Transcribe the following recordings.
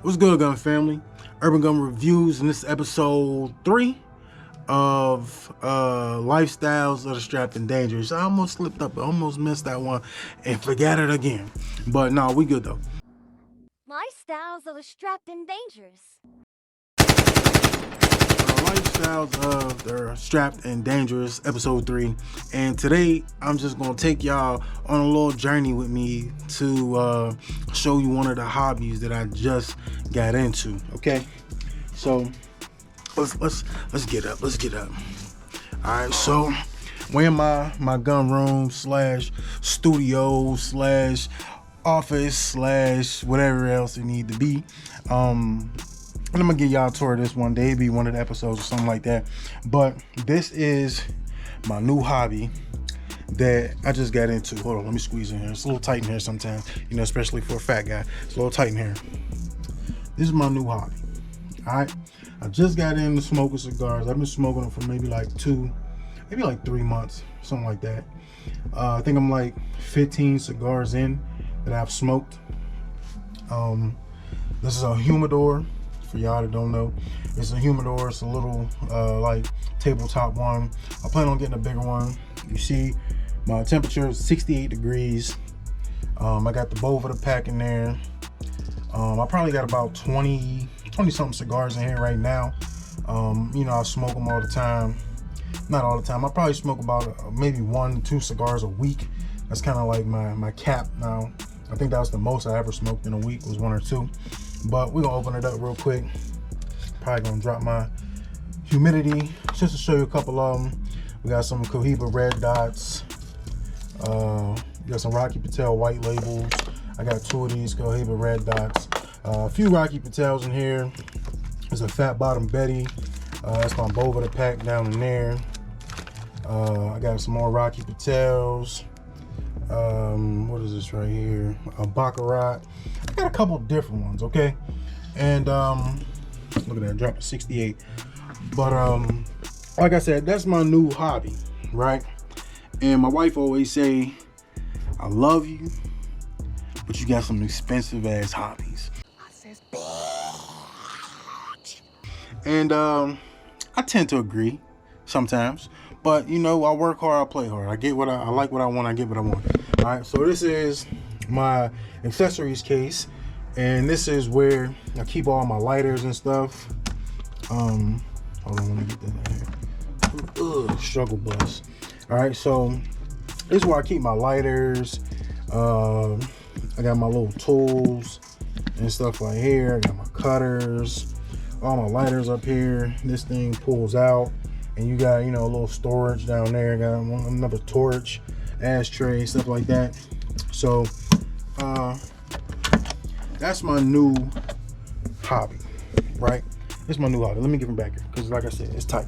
What's good, gun family? Urban Gun Reviews, and this is episode 3 of Lifestyles of the Strapped and Dangerous. I almost slipped up, I almost missed that one and forgot it again. But no, we good though. Lifestyles of the Strapped and Dangerous. Lifestyles of the Strapped and Dangerous, episode 3. And today, I'm just gonna take y'all on a little journey with me to show you one of the hobbies that I just got into. Okay, so let's get up. Let's get up. All right, so we're in my gun room slash studio slash office slash whatever else it need to be. And I'm gonna give y'all a tour of this one day, be one of the episodes or something like that. But this is my new hobby that I just got into. Hold on, let me squeeze in here. It's a little tight in here sometimes, you know, especially for a fat guy. It's a little tight in here. This is my new hobby. All right, I just got into smoking cigars. I've been smoking them for maybe like 3 months, something like that. I think I'm like 15 cigars in that I've smoked. This is a humidor. For y'all that don't know, it's a humidor. It's a little like tabletop one. I plan on getting a bigger one. You see my temperature is 68 degrees. I got the Boveda pack in there. I probably got about 20 something cigars in here right now. You know, I smoke them all the time. Not all the time. I probably smoke about maybe 1 to 2 cigars a week. That's kind of like my cap now. I think that was the most I ever smoked in a week, was 1 or 2. But we're gonna open it up real quick. Probably gonna drop my humidity just to show you a couple of them. We got some Cohiba red dots. We got some Rocky Patel white labels. I got 2 of these Cohiba red dots. A few Rocky Patels in here. There's a Fat Bottom Betty. That's my Boveda pack down in there. I got some more Rocky Patels. What is this right here? A Baccarat. I got a couple different ones, okay? And look at that, drop to 68. But like I said, that's my new hobby, right? And my wife always say, I love you, but you got some expensive ass hobbies. I says, bitch. And I tend to agree sometimes. But you know, I work hard, I play hard. I get what I like what I want, I get what I want. All right, so this is my accessories case, and this is where I keep all my lighters and stuff. Hold on, let me get that in here. Ugh, struggle bus. All right, so this is where I keep my lighters. I got my little tools and stuff right here. I got my cutters, all my lighters up here. This thing pulls out, and you got, you know, a little storage down there. Got another torch, ashtray, stuff like that. So that's my new hobby, right? It's my new hobby. Let me get him back here, because like I said, it's tight.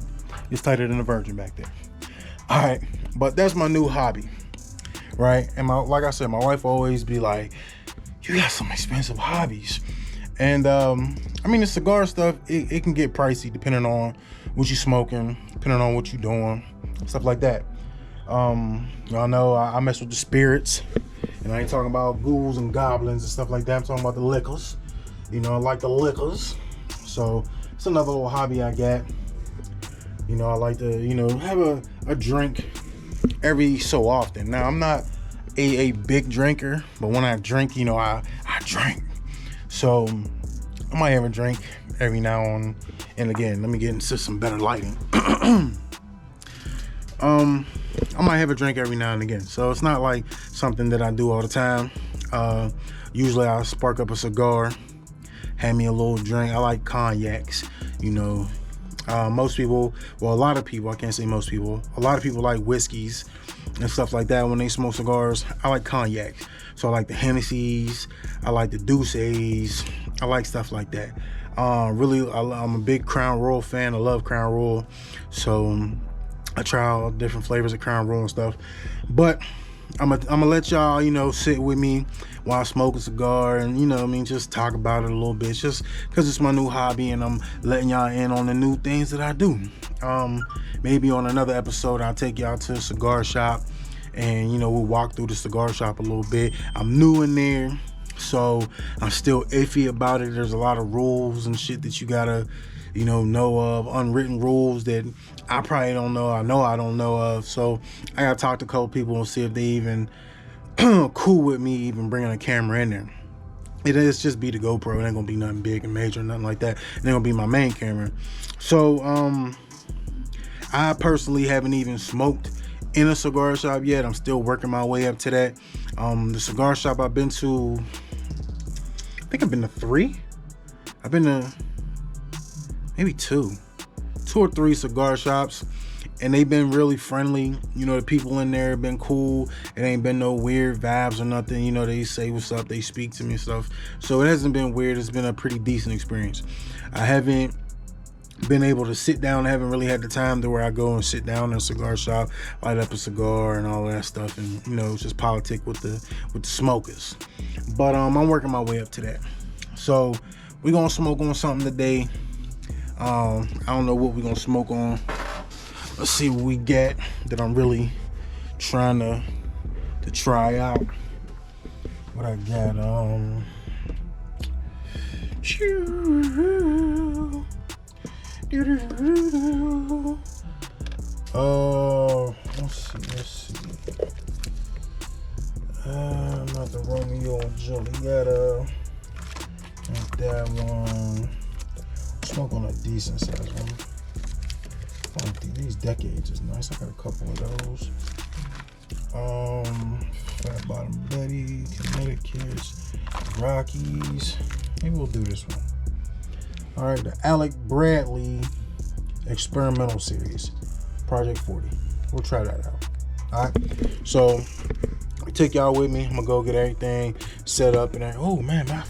It's tighter than a virgin back there. All right, but that's my new hobby, right? And like I said, my wife always be like, you got some expensive hobbies. And I mean, the cigar stuff, it can get pricey depending on what you smoking, depending on what you doing, stuff like that. Y'all know I mess with the spirits, and I ain't talking about ghouls and goblins and stuff like that. I'm talking about the liquors. You know, I like the liquors. So it's another little hobby I got. You know, I like to, you know, have a drink every so often. Now, I'm not a big drinker, but when I drink, you know, I drink. So I might have a drink every now and again. Let me get into some better lighting. I might have a drink every now and again. So it's not like something that I do all the time. Usually I spark up a cigar, have me a little drink. I like cognacs, you know. Most people, well, a lot of people, I can't say most people, a lot of people like whiskeys and stuff like that when they smoke cigars. I like cognacs. So I like the Hennessy's, I like the Douces, I like stuff like that. Really, I'm a big Crown Royal fan. I love Crown Royal. So I try all different flavors of Crown Royal and stuff. But I'm gonna let y'all, you know, sit with me while I smoke a cigar and, you know, I mean, just talk about it a little bit, just because it's my new hobby and I'm letting y'all in on the new things that I do. Maybe on another episode, I'll take y'all to a cigar shop and, you know, we'll walk through the cigar shop a little bit. I'm new in there, So I'm still iffy about it. There's a lot of rules and shit that you gotta, know of, unwritten rules that I probably don't know. I know I don't know of. So I gotta talk to a couple people and see if they even cool with me even bringing a camera in there. It's just be the GoPro. It ain't gonna be nothing big and major, nothing like that. It ain't gonna be my main camera. So I personally haven't even smoked in a cigar shop yet. I'm still working my way up to that. The cigar shop I've been to, I think I've been to 3. I've been to maybe 2 or 3 cigar shops, and they've been really friendly. The people in there have been cool. It ain't been no weird vibes or nothing. They say what's up, they speak to me and stuff. So it hasn't been weird. It's been a pretty decent experience. I haven't been able to sit down. I haven't really had the time to where I go and sit down in a cigar shop, light up a cigar and all that stuff, and just politic with the smokers. But I'm working my way up to that. So we're gonna smoke on something today. I don't know what we're gonna smoke on. Let's see what we get that I'm really trying to try out. What I got? Let's see. Not the Romeo and Juliet. Not that one. Smoke on a decent size one. These decades is nice. I got a couple of those. Fat Bottom Betty, Connecticut's, Rockies. Maybe we'll do this one. All right, the Alec Bradley Experimental Series, Project 40. We'll try that out. All right. So I take y'all with me. I'm gonna go get everything set up and oh man, that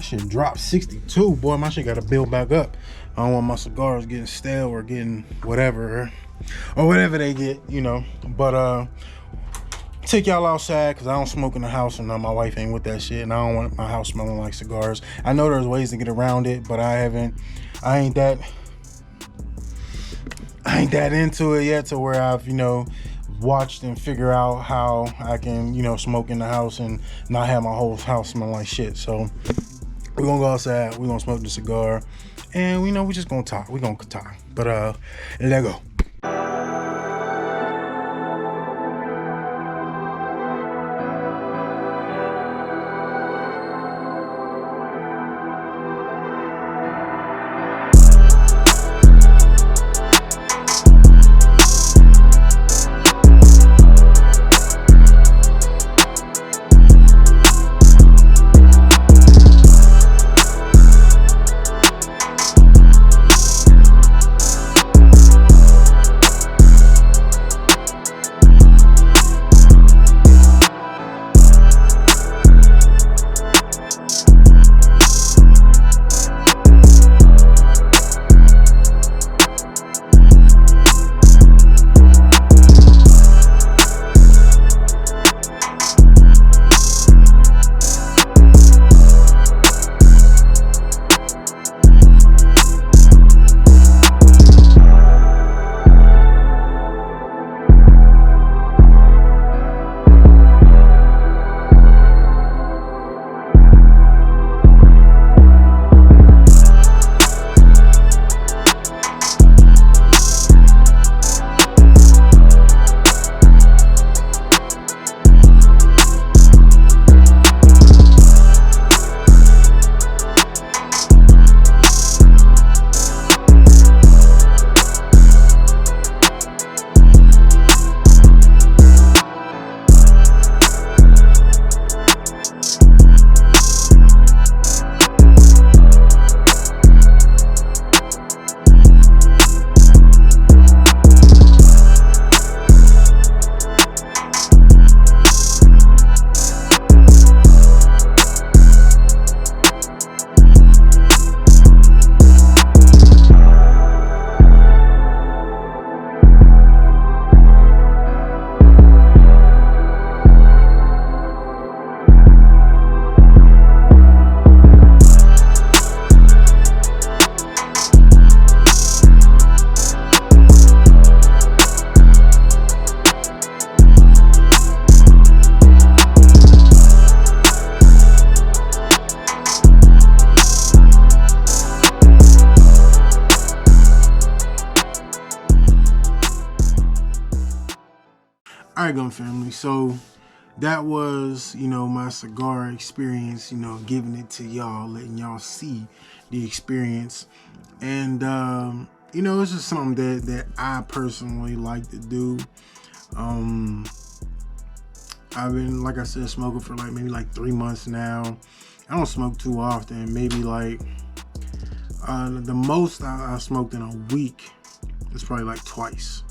shit dropped 62. Boy, my shit gotta build back up. I don't want my cigars getting stale or getting whatever they get, But take y'all outside because I don't smoke in the house, and my wife ain't with that shit, and I don't want my house smelling like cigars. I know there's ways to get around it, but I ain't that into it yet to where I've watched and figure out how I can smoke in the house and not have my whole house smell like shit. So we're gonna go outside, we're gonna smoke the cigar, and we just gonna talk. We're gonna talk. But let go. right, Gun Family. So that was, my cigar experience, giving it to y'all, letting y'all see the experience. And, it's just something that I personally like to do. I've been, like I said, smoking for maybe 3 months now. I don't smoke too often. Maybe the most I smoked in a week is probably twice.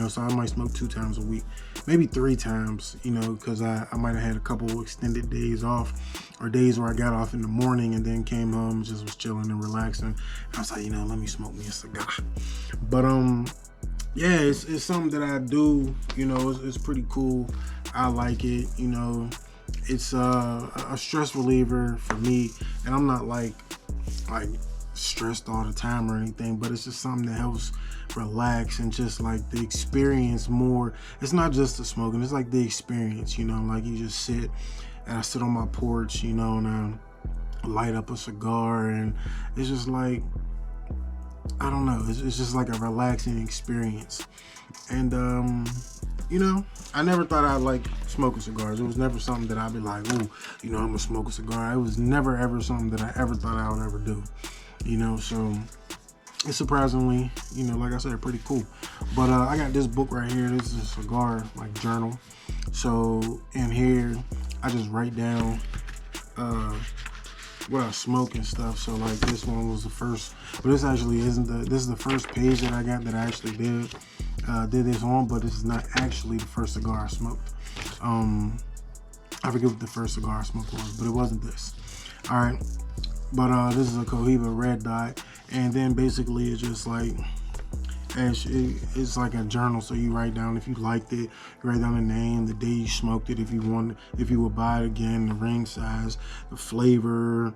So I might smoke 2 times a week, maybe 3 times, because I might have had a couple extended days off, or days where I got off in the morning and then came home, just was chilling and relaxing. I was like, let me smoke me a cigar. But yeah, it's something that I do. It's pretty cool. I like it. It's a stress reliever for me, and I'm not like stressed all the time or anything, but it's just something that helps relax and just the experience more. It's not just the smoking, it's the experience, you just sit, and I sit on my porch, and I light up a cigar, and it's just I don't know, it's just a relaxing experience. And I never thought I'd like smoking cigars. It was never something that I'd be like, ooh, I'm gonna smoke a cigar. It was never ever something that I ever thought I would ever do. So it's surprisingly, like I said, pretty cool. But I got this book right here. This is a cigar journal. So in here, I just write down what I smoke and stuff. So this one was the first, but this actually isn't this is the first page that I got that I actually did this on, but this is not actually the first cigar I smoked. I forget what the first cigar I smoked was, but it wasn't this. All right. But this is a Cohiba Red Dot, and then basically it's just it's like a journal. So you write down if you liked it, you write down the name, the day you smoked it, if you would buy it again, the ring size, the flavor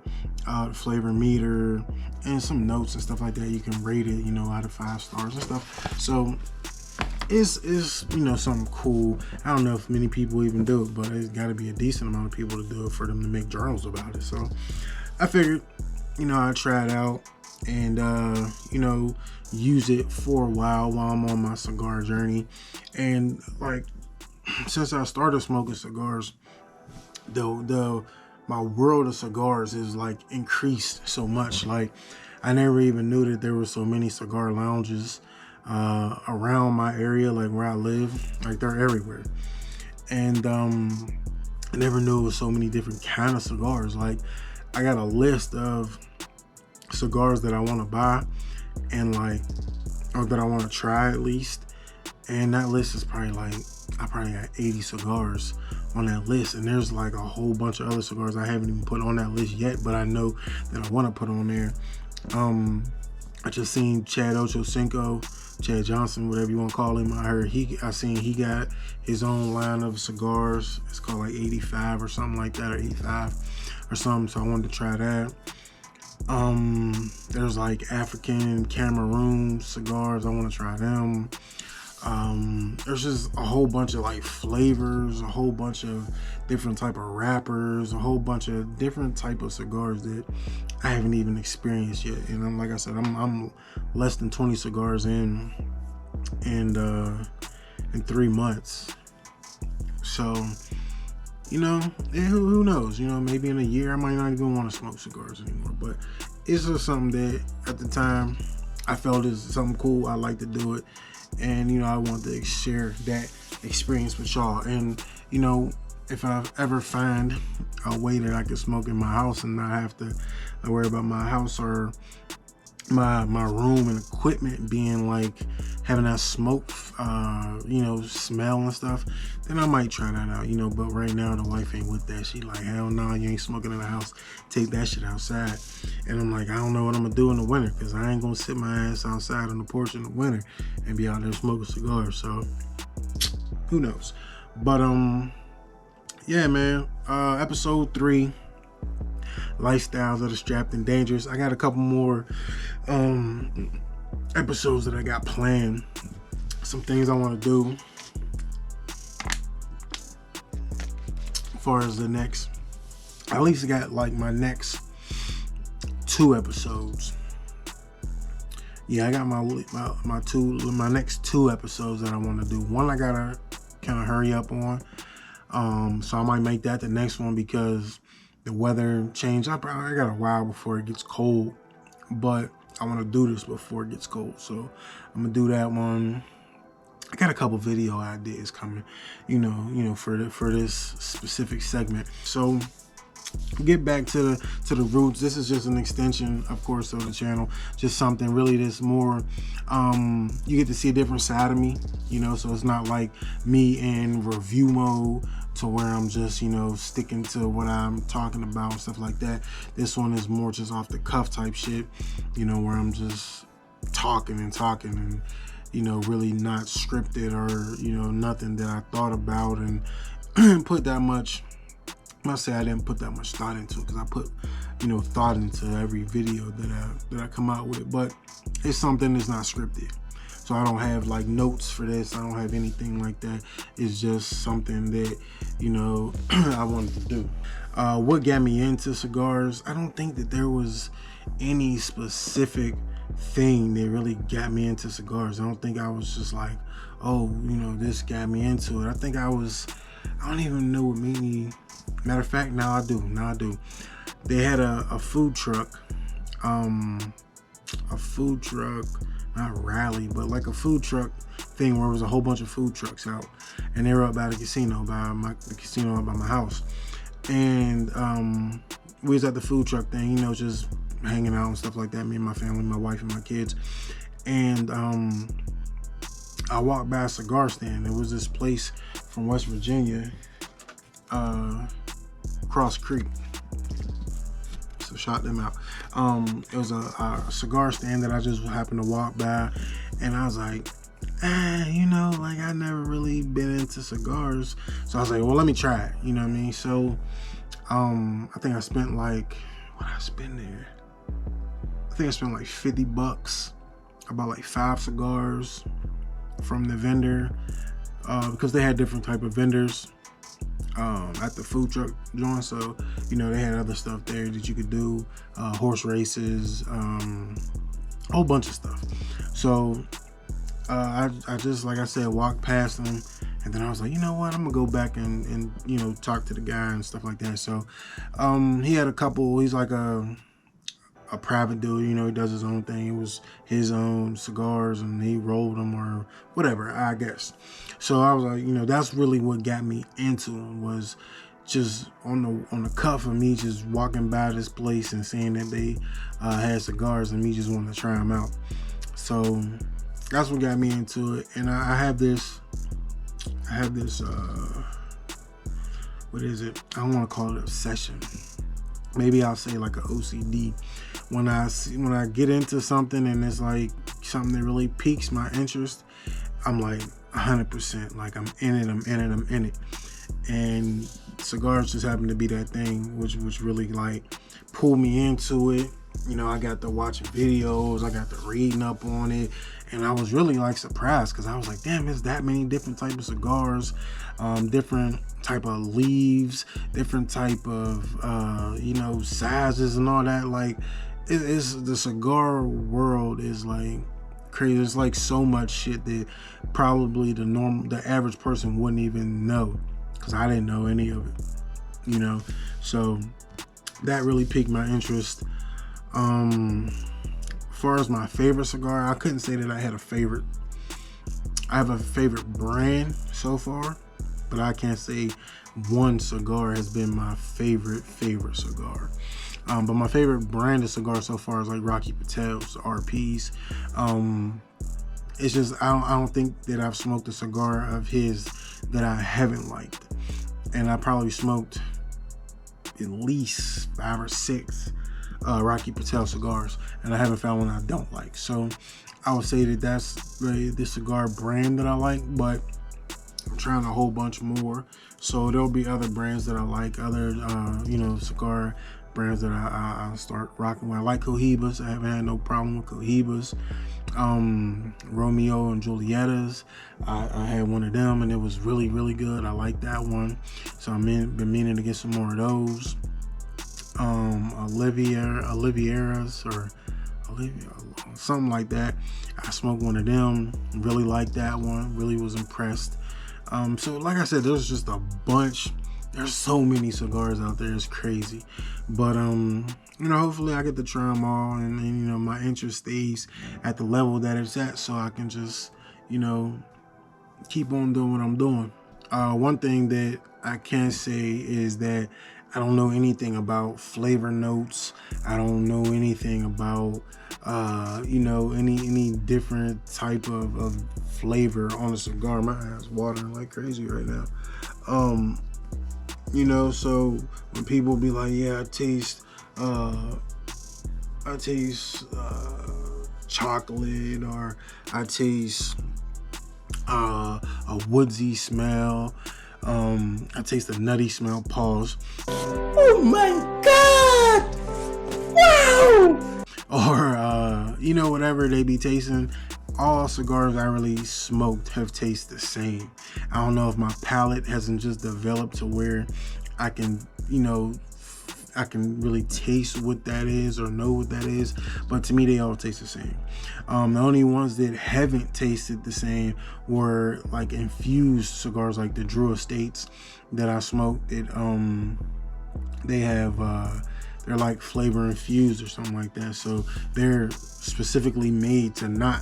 meter, and some notes and stuff like that. You can rate it, out of 5 stars and stuff. So it's something cool. I don't know if many people even do it, but it's got to be a decent amount of people to do it for them to make journals about it. So I figured, I'd try it out and, use it for a while I'm on my cigar journey. And since I started smoking cigars, my world of cigars is increased so much. I never even knew that there were so many cigar lounges around my area, where I live. They're everywhere. And I never knew it was so many different kind of cigars. I got a list of cigars that I want to buy and or that I want to try at least. And that list is probably I probably got 80 cigars on that list. And there's a whole bunch of other cigars I haven't even put on that list yet, but I know that I want to put on there. I just seen Chad Johnson, whatever you want to call him. I seen he got his own line of cigars. It's called 85 or something like that, or 85 or something. So I wanted to try that. There's African Cameroon cigars. I want to try them. There's just a whole bunch of flavors, a whole bunch of different type of wrappers, a whole bunch of different type of cigars that I haven't even experienced yet. And like I said, I'm less than 20 cigars in 3 months. So, who knows? Maybe in a year I might not even want to smoke cigars anymore. But it's just something that at the time I felt is something cool. I like to do it. And, I want to share that experience with y'all. And, if I ever find a way that I can smoke in my house and not have to worry about my house or my room and equipment being having that smoke, smell and stuff, then I might try that out, but right now the wife ain't with that. She hell no, you ain't smoking in the house. Take that shit outside. And I'm I don't know what I'm gonna do in the winter, because I ain't gonna sit my ass outside on the porch in the winter and be out there smoking cigars. So who knows? But yeah, man, episode 3, Lifestyles of the Strapped and Dangerous. I got a couple more episodes that I got planned. Some things I want to do as far as the next, at least I got my next 2 episodes. Yeah, I got my next 2 episodes that I want to do. One I gotta kind of hurry up on. So I might make that the next one because the weather changed. I got a while before it gets cold, but I want to do this before it gets cold. So I'm gonna do that one. I got a couple video ideas coming, you know, for this specific segment. So get back to the roots. This is just an extension, of course, of the channel. Just something really that's more, you get to see a different side of me, you know, so it's not like me in review mode to where I'm just, you know, sticking to what I'm talking about and stuff like that. This one is more just off the cuff type shit, you know, where I'm just talking and, you know, really not scripted or, you know, nothing that I thought about and put that much. I must say I didn't put that much thought into it, because I put, you know, thought into every video that I come out with, but it's something that's not scripted. So I don't have like notes for this. I don't have anything like that. It's just something that, you know, I wanted to do. What got me into cigars? I don't think that there was any specific thing that really got me into cigars. I don't think I was just like, oh, you know, this got me into it. I think I don't even know what made me. Matter of fact, now I do. They had a food truck, not rally, but like a food truck thing where there was a whole bunch of food trucks out, and they were up by the casino, the casino by my house. And we was at the food truck thing, you know, just hanging out and stuff like that, me and my family, my wife and my kids. And I walked by a cigar stand. There was this place from West Virginia, Cross Creek. So shout them out. It was a cigar stand that I just happened to walk by, and I was like, you know, like I never really been into cigars. So I was like, well, let me try it. You know what I mean? So I think I spent like, what did I spend there? I think I spent like $50. I bought like 5 cigars from the vendor, because they had different type of vendors at the food truck joint. So, you know, they had other stuff there that you could do, horse races, a whole bunch of stuff. So I just, like I said, walked past them, and then I was like, you know what, I'm gonna go back and you know, talk to the guy and stuff like that. So he had a couple. He's like a private dude, you know, he does his own thing. It was his own cigars, and he rolled them or whatever, I guess. So I was like, you know, that's really what got me into him, was just on the cuff of me just walking by this place and seeing that they had cigars, and me just wanting to try them out. So that's what got me into it. And I have this what is it? I don't want to call it obsession. Maybe I'll say like an OCD. When I get into something and it's like something that really piques my interest, I'm like 100%, like I'm in it. And cigars just happen to be that thing which really like pulled me into it. You know, I got to watching videos, I got to reading up on it, and I was really like surprised, because I was like, damn, there's that many different type of cigars, different type of leaves, different type of you know, sizes and all that. Like it's the cigar world is like crazy. There's like so much shit that probably the average person wouldn't even know, because I didn't know any of it, you know. So that really piqued my interest. As far as my favorite cigar, I couldn't say that I had a favorite. I have a favorite brand so far, but I can't say one cigar has been my favorite cigar. But my favorite brand of cigar so far is like Rocky Patel's RPs. It's just I don't think that I've smoked a cigar of his that I haven't liked, and I probably smoked at least 5 or 6 Rocky Patel cigars, and I haven't found one I don't like. So I would say that that's the cigar brand that I like, but I'm trying a whole bunch more. So there'll be other brands that I like, other you know, cigar brands that I start rocking with. I like Cohibas. I haven't had no problem with Cohibas. Romeo and Julietta's, I had one of them, and it was really, really good. I like that one. So been meaning to get some more of those. Oliviera's or Olivia, something like that. I smoked one of them, really liked that one, really was impressed. So like I said, there's just a bunch. There's so many cigars out there. It's crazy. But hopefully I get to try them all, and my interest stays at the level that it's at, so I can just keep on doing what I'm doing. One thing that I can say is that I don't know anything about flavor notes. I don't know anything about any different type of flavor on a cigar. My eyes watering like crazy right now. So when people be like, yeah, I taste chocolate, or I taste a woodsy smell, I taste a nutty smell, pause. Oh my God! Wow! Or, whatever they be tasting, all cigars I really smoked have tasted the same. I don't know if my palate hasn't just developed to where I can really taste what that is or know what that is, but to me they all taste the same. The only ones that haven't tasted the same were like infused cigars, like the Drew Estates that I smoked. They have they're like flavor infused or something like that, so they're specifically made to not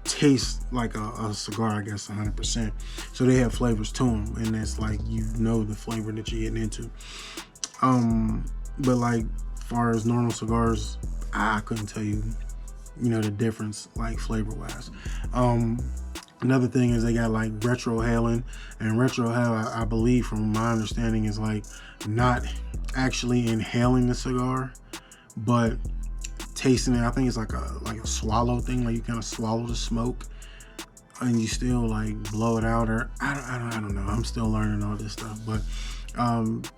taste like a cigar, I guess 100%. So they have flavors to them, and it's like the flavor that you're getting into. But like far as normal cigars, I couldn't tell you the difference like flavor wise. Another thing is they got like retrohaling, and retrohale, I believe from my understanding, is like not actually inhaling the cigar but tasting it. I think it's like a swallow thing, like you kind of swallow the smoke and you still like blow it out, or I don't know. I'm still learning all this stuff, but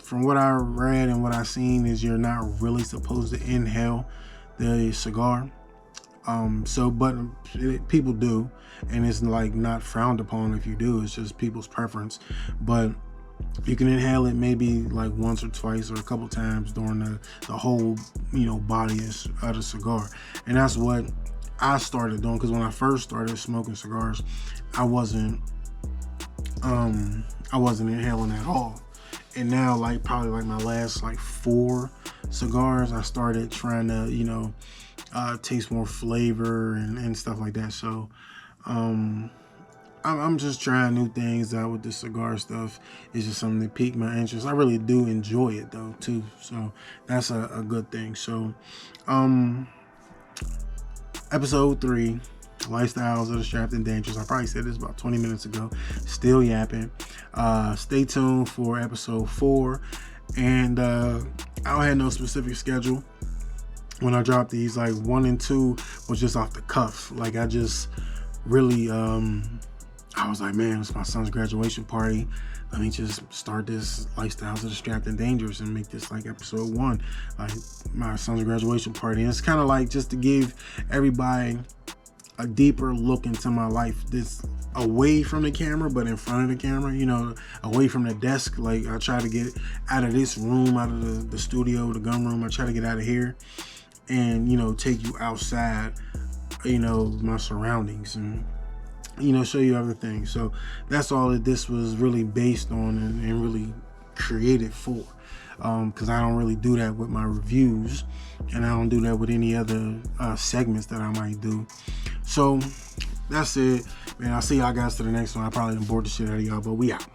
from what I read and what I've seen is you're not really supposed to inhale the cigar. But people do, and it's like not frowned upon if you do. It's just people's preference. But you can inhale it maybe like once or twice or a couple times during the whole body of the cigar, and that's what I started doing. Because when I first started smoking cigars, I wasn't inhaling at all. And now, like probably like my last like 4 cigars, I started trying to taste more flavor and stuff like that. So I'm just trying new things out with the cigar stuff. It's just something that piqued my interest. I really do enjoy it though too, so that's a good thing. So episode 3, Lifestyles of the Strapped and Dangerous. I probably said this about 20 minutes ago. Still yapping. Stay tuned for episode 4. And I don't have no specific schedule when I drop these. Like 1 and 2 was just off the cuff. Like I just really I was like, man, it's my son's graduation party. Let me just start this Lifestyles of the Strapped and Dangerous and make this like episode 1, like my son's graduation party. And it's kind of like just to give everybody a deeper look into my life, this away from the camera but in front of the camera, away from the desk. Like I try to get out of this room, out of the studio, the gun room. I try to get out of here and take you outside, my surroundings, and show you other things. So that's all that this was really based on and really created for, because I don't really do that with my reviews, and I don't do that with any other segments that I might do. So that's it, man. I'll see y'all guys to the next one. I probably done bored the shit out of y'all, but we out.